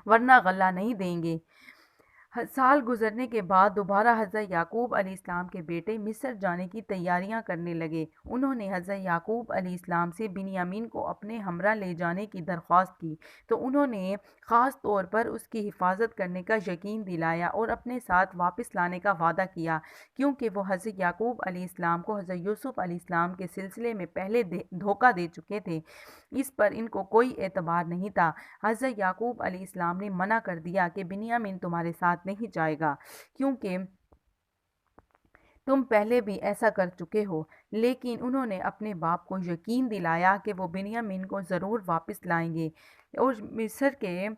[SPEAKER 1] ورنہ غلہ نہیں دیں گے۔ سال گزرنے کے بعد دوبارہ حضرت یعقوب علیہ السلام کے بیٹے مصر جانے کی تیاریاں کرنے لگے۔ انہوں نے حضرت یعقوب علیہ السلام سے بنیامین کو اپنے ہمراہ لے جانے کی درخواست کی تو انہوں نے خاص طور پر اس کی حفاظت کرنے کا یقین دلایا اور اپنے ساتھ واپس لانے کا وعدہ کیا، کیونکہ وہ حضرت یعقوب علیہ السلام کو حضرت یوسف علیہ السلام کے سلسلے میں پہلے دھوکہ دے چکے تھے۔ اس پر ان کو کوئی اعتبار نہیں تھا۔ حضرت یعقوب علیہ السلام نے منع کر دیا کہ بنیامین تمہارے ساتھ نہیں جائے گا، کیونکہ تم پہلے بھی ایسا کر چکے ہو، لیکن انہوں نے اپنے باپ کو یقین دلایا کہ وہ بنیامین کو ضرور واپس لائیں گے، اور مصر کے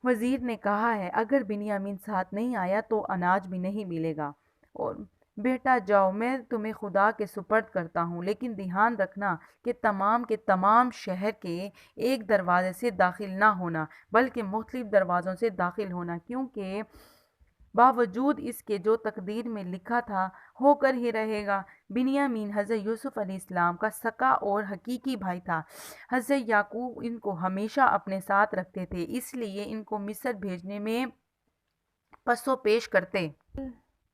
[SPEAKER 1] وزیر نے کہا ہے اگر بنیامین ساتھ نہیں آیا تو اناج بھی نہیں ملے گا، اور بیٹا جاؤ، میں تمہیں خدا کے سپرد کرتا ہوں، لیکن دھیان رکھنا کہ تمام کے تمام شہر کے ایک دروازے سے داخل نہ ہونا بلکہ مختلف دروازوں سے داخل ہونا، کیونکہ باوجود اس کے جو تقدیر میں لکھا تھا ہو کر ہی رہے گا۔ بنیامین حضرت یوسف علیہ السلام کا سگا اور حقیقی بھائی تھا۔ حضرت یعقوب ان کو ہمیشہ اپنے ساتھ رکھتے تھے، اس لیے ان کو مصر بھیجنے میں پسو پیش کرتے۔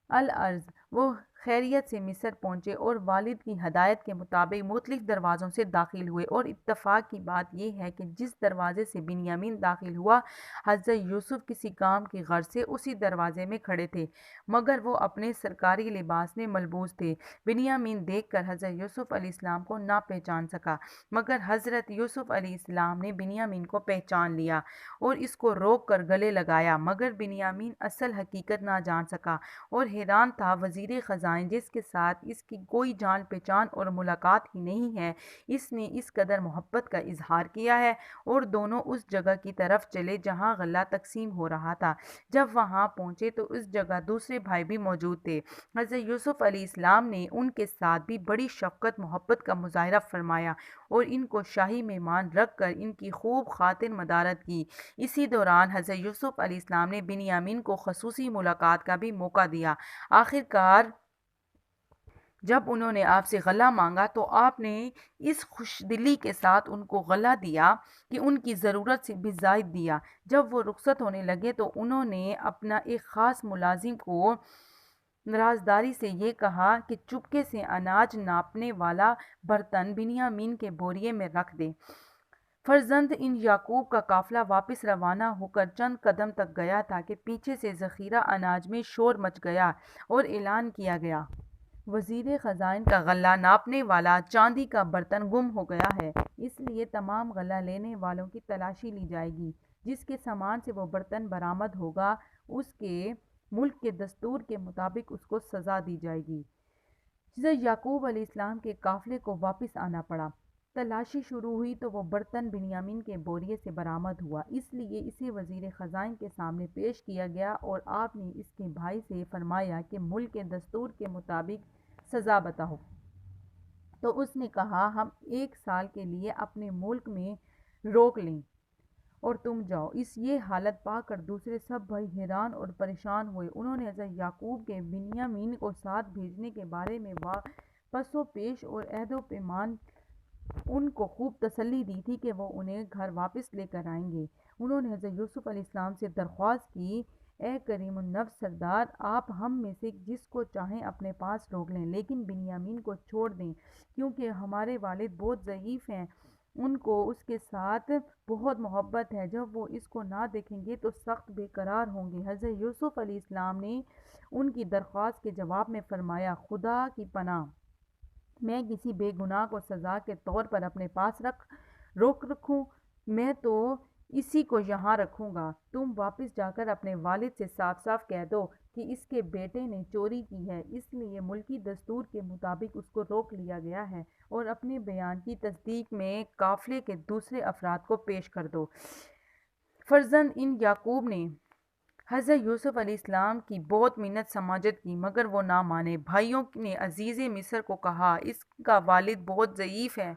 [SPEAKER 1] العرض وہ خیریت سے مصر پہنچے اور والد کی ہدایت کے مطابق مختلف دروازوں سے داخل ہوئے، اور اتفاق کی بات یہ ہے کہ جس دروازے سے بنیامین داخل ہوا، حضرت یوسف کسی کام کی غرض سے اسی دروازے میں کھڑے تھے، مگر وہ اپنے سرکاری لباس میں ملبوس تھے۔ بنیامین دیکھ کر حضرت یوسف علیہ السلام کو نہ پہچان سکا، مگر حضرت یوسف علیہ السلام نے بنیامین کو پہچان لیا اور اس کو روک کر گلے لگایا، مگر بنیامین اصل حقیقت نہ جان سکا اور حیران تھا۔ وزیر خزائن جس کے ساتھ اس کی کوئی جان پہچان اور ملاقات ہی نہیں ہے، اس نے اس قدر محبت کا اظہار کیا ہے، اور دونوں اس جگہ کی طرف چلے جہاں غلہ تقسیم ہو رہا تھا۔ جب وہاں پہنچے تو اس جگہ دوسرے بھائی بھی موجود تھے۔ حضرت یوسف علیہ السلام نے ان کے ساتھ بھی بڑی شفقت محبت کا مظاہرہ فرمایا اور ان کو شاہی مہمان رکھ کر ان کی خوب خاطر مدارت کی۔ اسی دوران حضرت یوسف علیہ السلام نے بنیامین کو خصوصی ملاقات کا بھی موقع دیا۔ آخر کار جب انہوں نے آپ سے غلہ مانگا تو آپ نے اس خوش دلی کے ساتھ ان کو غلہ دیا کہ ان کی ضرورت سے بھی زائد دیا۔ جب وہ رخصت ہونے لگے تو انہوں نے اپنا ایک خاص ملازم کو رازداری سے یہ کہا کہ چپکے سے اناج ناپنے والا برتن بنیامین کے بوریے میں رکھ دے۔ فرزند ان یعقوب کا قافلہ واپس روانہ ہو کر چند قدم تک گیا تھا کہ پیچھے سے ذخیرہ اناج میں شور مچ گیا اور اعلان کیا گیا، وزیر خزائن کا غلہ ناپنے والا چاندی کا برتن گم ہو گیا ہے، اس لیے تمام غلہ لینے والوں کی تلاشی لی جائے گی۔ جس کے سامان سے وہ برتن برآمد ہوگا اس کے ملک کے دستور کے مطابق اس کو سزا دی جائے گی۔ حضرت یعقوب علیہ السلام کے قافلے کو واپس آنا پڑا۔ تلاشی شروع ہوئی تو وہ برتن بنیامین کے بوریے سے برآمد ہوا، اس لیے اسے وزیر خزائن کے سامنے پیش کیا گیا اور آپ نے اس کے بھائی سے فرمایا کہ ملک کے دستور کے مطابق سزا بتاؤ۔ تو اس نے کہا ہم 1 سال کے لیے اپنے ملک میں روک لیں اور تم جاؤ۔ یہ حالت پا کر دوسرے سب بھائی حیران اور پریشان ہوئے۔ انہوں نے حضرت یعقوب کے بنیامین کو ساتھ بھیجنے کے بارے میں پس و پیش اور عہد و پیمان ان کو خوب تسلی دی تھی کہ وہ انہیں گھر واپس لے کر آئیں گے۔ انہوں نے حضرت یوسف علیہ السلام سے درخواست کی، اے کریم النفس سردار، آپ ہم میں سے جس کو چاہیں اپنے پاس روک لیں، لیکن بنیامین کو چھوڑ دیں، کیونکہ ہمارے والد بہت ضعیف ہیں، ان کو اس کے ساتھ بہت محبت ہے، جب وہ اس کو نہ دیکھیں گے تو سخت بے قرار ہوں گے۔ حضرت یوسف علیہ السلام نے ان کی درخواست کے جواب میں فرمایا، خدا کی پناہ، میں کسی بے گناہ کو سزا کے طور پر اپنے پاس روک رکھوں؟ میں تو اسی کو یہاں رکھوں گا۔ تم واپس جا کر اپنے والد سے صاف صاف کہہ دو کہ اس کے بیٹے نے چوری کی ہے، اس لیے ملکی دستور کے مطابق اس کو روک لیا گیا ہے، اور اپنے بیان کی تصدیق میں قافلے کے دوسرے افراد کو پیش کر دو۔ فرزند ان یعقوب نے حضرت یوسف علیہ السلام کی بہت منت سماجت کی، مگر وہ نہ مانے۔ بھائیوں نے عزیز مصر کو کہا، اس کا والد بہت ضعیف ہے،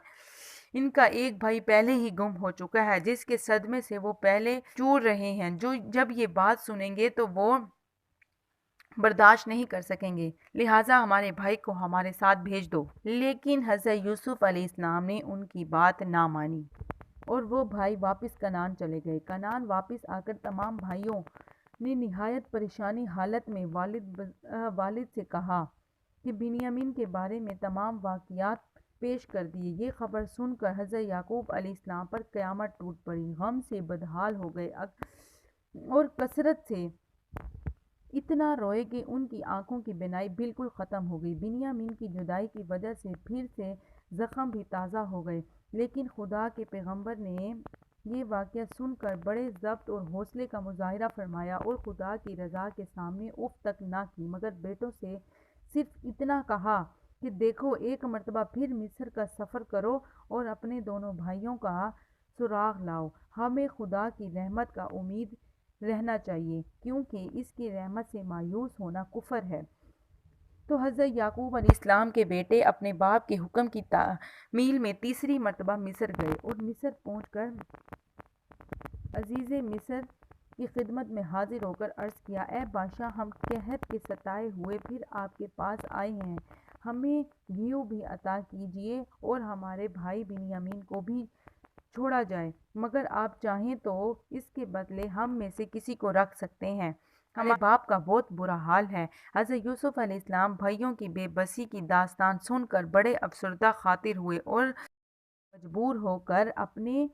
[SPEAKER 1] ان کا ایک بھائی پہلے ہی گم ہو چکا ہے، جس کے صدمے سے وہ پہلے چور رہے ہیں، جب یہ بات سنیں گے تو وہ برداشت نہیں کر سکیں گے، لہٰذا ہمارے بھائی کو ہمارے ساتھ بھیج دو۔ لیکن حضرت یوسف علیہ السلام نے ان کی بات نہ مانی اور وہ بھائی واپس کنعان چلے گئے۔ کنعان واپس آ کر تمام بھائیوں نے نہایت پریشانی حالت میں والد سے کہا کہ بنیامین کے بارے میں تمام واقعات پیش کر دیے۔ یہ خبر سن کر حضرت یعقوب علیہ السلام پر قیامت ٹوٹ پڑی، غم سے بدحال ہو گئے اور کثرت سے اتنا روئے کہ ان کی آنکھوں کی بینائی بالکل ختم ہو گئی۔ بنیامین کی جدائی کی وجہ سے پھر سے زخم بھی تازہ ہو گئے، لیکن خدا کے پیغمبر نے یہ واقعہ سن کر بڑے ضبط اور حوصلے کا مظاہرہ فرمایا اور خدا کی رضا کے سامنے اف تک نہ کی، مگر بیٹوں سے صرف اتنا کہا کہ دیکھو ایک مرتبہ پھر مصر کا سفر کرو اور اپنے دونوں بھائیوں کا سراغ لاؤ۔ ہمیں خدا کی رحمت کا امید رہنا چاہیے، کیونکہ اس کی رحمت سے مایوس ہونا کفر ہے۔ تو حضرت یعقوب علیہ السلام کے بیٹے اپنے باپ کے حکم کی تعمیل میں تیسری مرتبہ مصر گئے اور مصر پہنچ کر عزیز مصر کی خدمت میں حاضر ہو کر عرض کیا، اے بادشاہ، ہم قحط کے ستائے ہوئے پھر آپ کے پاس آئے ہیں، ہمیں گھیو بھی عطا کیجیے اور ہمارے بھائی بنیامین کو بھی چھوڑا جائے، مگر آپ چاہیں تو اس کے بدلے ہم میں سے کسی کو رکھ سکتے ہیں، ہمارے باپ کا بہت برا حال ہے۔ حضرت یوسف علیہ السلام بھائیوں کی بے بسی کی داستان سن کر بڑے افسردہ خاطر ہوئے اور مجبور ہو کر اپنے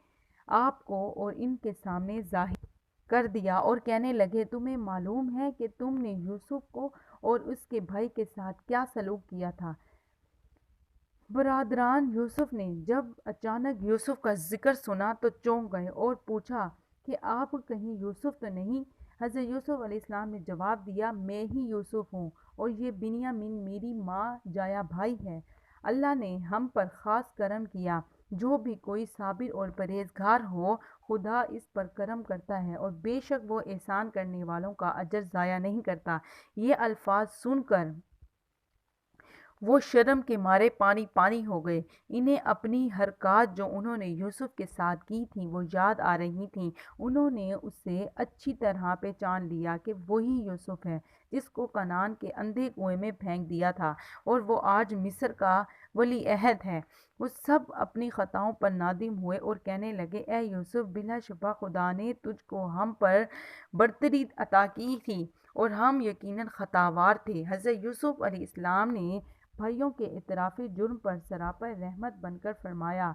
[SPEAKER 1] آپ کو اور ان کے سامنے ظاہر کر دیا اور کہنے لگے، تمہیں معلوم ہے کہ تم نے یوسف کو اور اس کے بھائی کے ساتھ کیا سلوک کیا تھا۔ برادران یوسف نے جب اچانک یوسف کا ذکر سنا تو چونک گئے اور پوچھا کہ آپ کہیں یوسف تو نہیں؟ حضرت یوسف علیہ السلام نے جواب دیا، میں ہی یوسف ہوں اور یہ بنیامین میری ماں جایا بھائی ہے۔ اللہ نے ہم پر خاص کرم کیا، جو بھی کوئی صابر اور پرہیزگار ہو خدا اس پر کرم کرتا ہے اور بے شک وہ احسان کرنے والوں کا اجر ضائع نہیں کرتا۔ یہ الفاظ سن کر وہ شرم کے مارے پانی پانی ہو گئے، انہیں اپنی حرکات جو انہوں نے یوسف کے ساتھ کی تھیں وہ یاد آ رہی تھیں۔ انہوں نے اسے اچھی طرح پہچان لیا کہ وہی یوسف ہے جس کو کنعان کے اندھے کنویں میں پھینک دیا تھا اور وہ آج مصر کا ولی عہد ہے۔ وہ سب اپنی خطاؤں پر نادم ہوئے اور کہنے لگے، اے یوسف، بلا شبہ خدا نے تجھ کو ہم پر برتری عطا کی تھی اور ہم یقیناً خطاوار تھے۔ حضرت یوسف علیہ السلام نے بھائیوں کے اعتراف جرم پر سراپا رحمت بن کر فرمایا،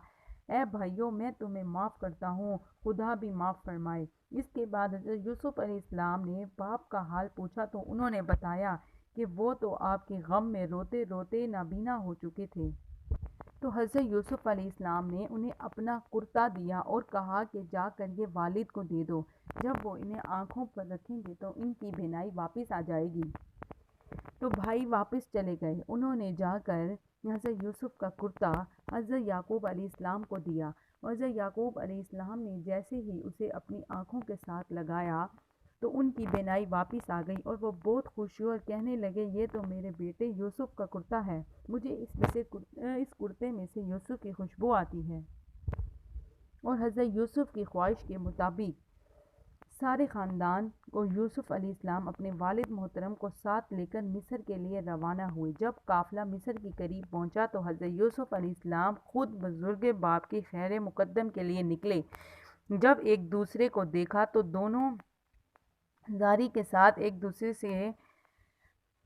[SPEAKER 1] اے بھائیوں، میں تمہیں معاف کرتا ہوں، خدا بھی معاف فرمائے۔ اس کے بعد حضرت یوسف علیہ السلام نے باپ کا حال پوچھا تو انہوں نے بتایا کہ وہ تو آپ کے غم میں روتے روتے نابینا ہو چکے تھے۔ تو حضرت یوسف علیہ السلام نے انہیں اپنا کرتا دیا اور کہا کہ جا کر یہ والد کو دے دو، جب وہ انہیں آنکھوں پر رکھیں گے تو ان کی بینائی واپس آ جائے گی۔ تو بھائی واپس چلے گئے، انہوں نے جا کر حضرت یوسف کا کرتا حضرت یعقوب علیہ السلام کو دیا۔ حضرت یعقوب علیہ السلام نے جیسے ہی اسے اپنی آنکھوں کے ساتھ لگایا تو ان کی بینائی واپس آ گئی اور وہ بہت خوش ہوئے اور کہنے لگے، یہ تو میرے بیٹے یوسف کا کرتا ہے، مجھے اس کرتے میں سے یوسف کی خوشبو آتی ہے۔ اور حضرت یوسف کی خواہش کے مطابق سارے خاندان کو یوسف علیہ السلام اپنے والد محترم کو ساتھ لے کر مصر کے لیے روانہ ہوئے۔ جب قافلہ مصر کے قریب پہنچا تو حضرت یوسف علیہ السلام خود بزرگ باپ کی خیر مقدم کے لیے نکلے۔ جب ایک دوسرے کو دیکھا تو دونوں زاری کے ساتھ ایک دوسرے سے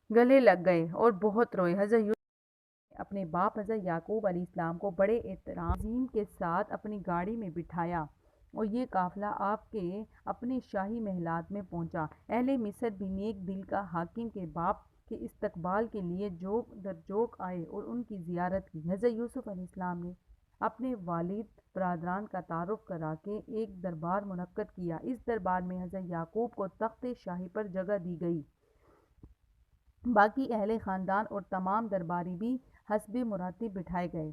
[SPEAKER 1] گلے لگ گئے اور بہت روئے۔ حضرت یوسف نے اپنے باپ حضرت یعقوب علیہ السلام کو بڑے احترام عظیم کے ساتھ اپنی گاڑی میں بٹھایا اور یہ قافلہ آپ کے اپنے شاہی محلات میں پہنچا۔ اہل مصر بھی نیک دل کا حاکم کے باپ کے استقبال کے لیے جوک در جوک آئے اور ان کی زیارت کی۔ حضرت یوسف علیہ السلام نے اپنے والد برادران کا تعارف کرا کے ایک دربار منعقد کیا۔ اس دربار میں حضرت یعقوب کو تخت شاہی پر جگہ دی گئی، باقی اہل خاندان اور تمام درباری بھی حسب مراتب بٹھائے گئے۔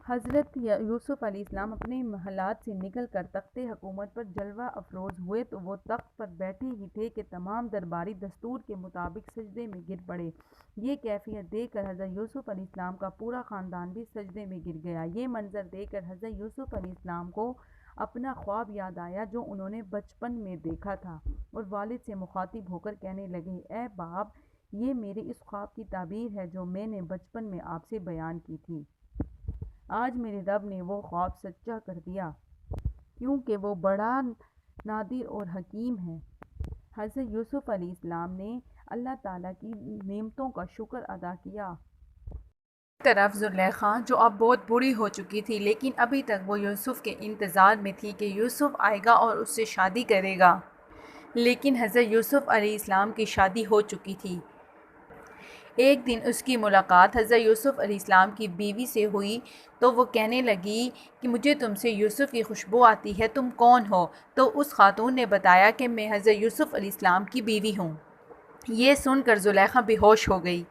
[SPEAKER 1] حضرت یوسف علیہ السلام اپنے محلات سے نکل کر تخت حکومت پر جلوہ افروز ہوئے تو وہ تخت پر بیٹھے ہی تھے کہ تمام درباری دستور کے مطابق سجدے میں گر پڑے۔ یہ کیفیت دیکھ کر حضرت یوسف علیہ السلام کا پورا خاندان بھی سجدے میں گر گیا۔ یہ منظر دیکھ کر حضرت یوسف علیہ السلام کو اپنا خواب یاد آیا جو انہوں نے بچپن میں دیکھا تھا اور والد سے مخاطب ہو کر کہنے لگے، اے باپ، یہ میرے اس خواب کی تعبیر ہے جو میں نے بچپن میں آپ سے بیان کی تھی۔ آج میرے رب نے وہ خواب سچا کر دیا، کیونکہ وہ بڑا نادر اور حکیم ہے۔ حضرت یوسف علیہ السلام نے اللہ تعالیٰ کی نعمتوں کا شکر ادا کیا۔ ایک طرف زلیخا جو اب بہت بوڑھی ہو چکی تھی، لیکن ابھی تک وہ یوسف کے انتظار میں تھی کہ یوسف آئے گا اور اس سے شادی کرے گا، لیکن حضرت یوسف علیہ السلام کی شادی ہو چکی تھی۔ ایک دن اس کی ملاقات حضرت یوسف علیہ السلام کی بیوی سے ہوئی تو وہ کہنے لگی کہ مجھے تم سے یوسف کی خوشبو آتی ہے، تم کون ہو؟ تو اس خاتون نے بتایا کہ میں حضرت یوسف علیہ السلام کی بیوی ہوں۔ یہ سن کر زلیخا بے ہوش ہو گئی۔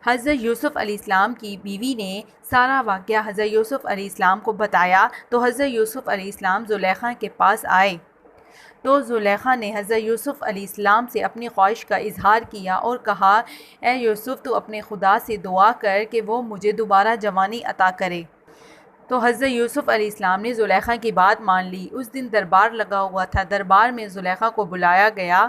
[SPEAKER 1] حضرت یوسف علیہ السلام کی بیوی نے سارا واقعہ حضرت یوسف علیہ السلام کو بتایا تو حضرت یوسف علیہ السلام زلیخا کے پاس آئے تو زلیخا نے حضرت یوسف علیہ السلام سے اپنی خواہش کا اظہار کیا اور کہا، اے یوسف، تو اپنے خدا سے دعا کر کہ وہ مجھے دوبارہ جوانی عطا کرے۔ تو حضرت یوسف علیہ السلام نے زلیخا کی بات مان لی۔ اس دن دربار لگا ہوا تھا۔ دربار میں زلیخا کو بلایا گیا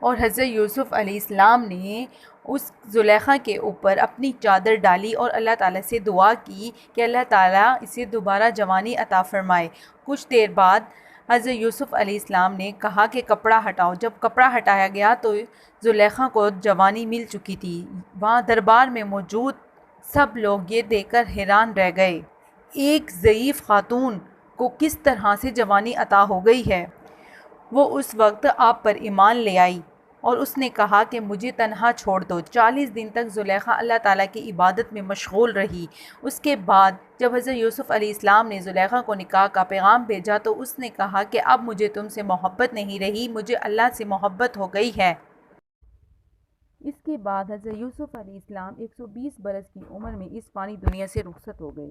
[SPEAKER 1] اور حضرت یوسف علیہ السلام نے اس زلیخا کے اوپر اپنی چادر ڈالی اور اللہ تعالیٰ سے دعا کی کہ اللہ تعالیٰ اسے دوبارہ جوانی عطا فرمائے۔ کچھ دیر بعد حضرت یوسف علیہ السلام نے کہا کہ کپڑا ہٹاؤ۔ جب کپڑا ہٹایا گیا تو زلیخا کو جوانی مل چکی تھی۔ وہاں دربار میں موجود سب لوگ یہ دیکھ کر حیران رہ گئے، ایک ضعیف خاتون کو کس طرح سے جوانی عطا ہو گئی ہے۔ وہ اس وقت آپ پر ایمان لے آئی اور اس نے کہا کہ مجھے تنہا چھوڑ دو۔ 40 دن تک زلیخا اللہ تعالیٰ کی عبادت میں مشغول رہی۔ اس کے بعد جب حضرت یوسف علیہ السلام نے زلیخا کو نکاح کا پیغام بھیجا تو اس نے کہا کہ اب مجھے تم سے محبت نہیں رہی، مجھے اللہ سے محبت ہو گئی ہے۔ اس کے بعد حضرت یوسف علیہ السلام 120 برس کی عمر میں اس فانی دنیا سے رخصت ہو گئے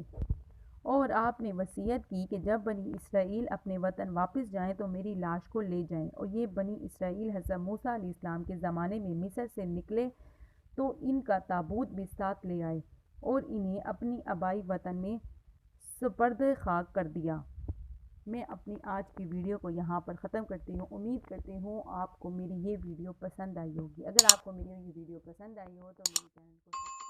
[SPEAKER 1] اور آپ نے وصیت کی کہ جب بنی اسرائیل اپنے وطن واپس جائیں تو میری لاش کو لے جائیں۔ اور یہ بنی اسرائیل حضرت موسیٰ علیہ السلام کے زمانے میں مصر سے نکلے تو ان کا تابوت بھی ساتھ لے آئے اور انہیں اپنی آبائی وطن میں سپرد خاک کر دیا۔ میں اپنی آج کی ویڈیو کو یہاں پر ختم کرتی ہوں۔ امید کرتی ہوں آپ کو میری یہ ویڈیو پسند آئی ہوگی۔ اگر آپ کو میری یہ ویڈیو پسند آئی ہو تو میری چینل کو